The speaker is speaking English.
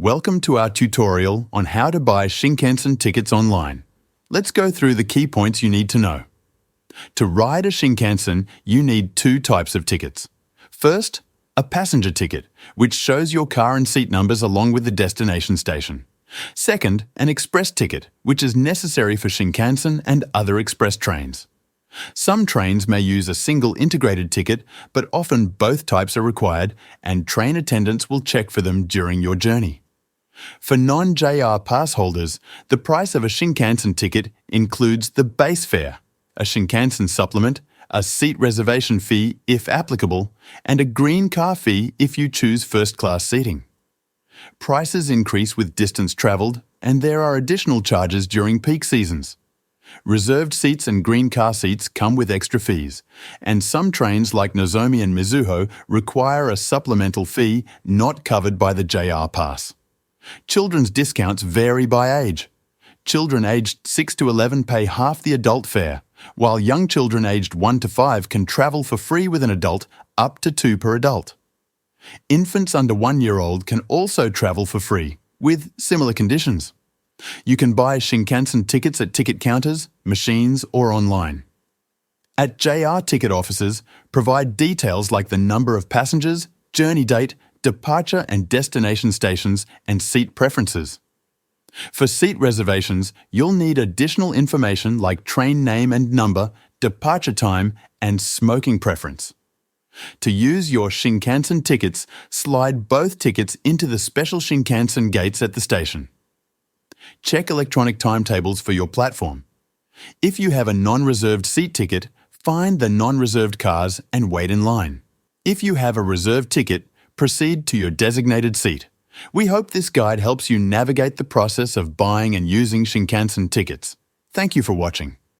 Welcome to our tutorial on how to buy Shinkansen tickets online. Let's go through the key points you need to know. To ride a Shinkansen, you need two types of tickets. First, a passenger ticket, which shows your car and seat numbers along with the destination station. Second, an express ticket, which is necessary for Shinkansen and other express trains. Some trains may use a single integrated ticket, but often both types are required, and train attendants will check for them during your journey. For non-JR pass holders, the price of a Shinkansen ticket includes the base fare, a Shinkansen supplement, a seat reservation fee if applicable, and a green car fee if you choose first-class seating. Prices increase with distance travelled, and there are additional charges during peak seasons. Reserved seats and green car seats come with extra fees, and some trains like Nozomi and Mizuho require a supplemental fee not covered by the JR pass. Children's discounts vary by age. Children aged 6 to 11 pay half the adult fare, while young children aged 1 to 5 can travel for free with an adult up to 2 per adult. Infants under 1 year old can also travel for free, with similar conditions. You can buy Shinkansen tickets at ticket counters, machines, or online. At JR ticket offices, provide details like the number of passengers, journey date, departure and destination stations, and seat preferences. For seat reservations, you'll need additional information like train name and number, departure time, and smoking preference. To use your Shinkansen tickets, slide both tickets into the special Shinkansen gates at the station. Check electronic timetables for your platform. If you have a non-reserved seat ticket, find the non-reserved cars and wait in line. If you have a reserved ticket, proceed to your designated seat. We hope this guide helps you navigate the process of buying and using Shinkansen tickets. Thank you for watching.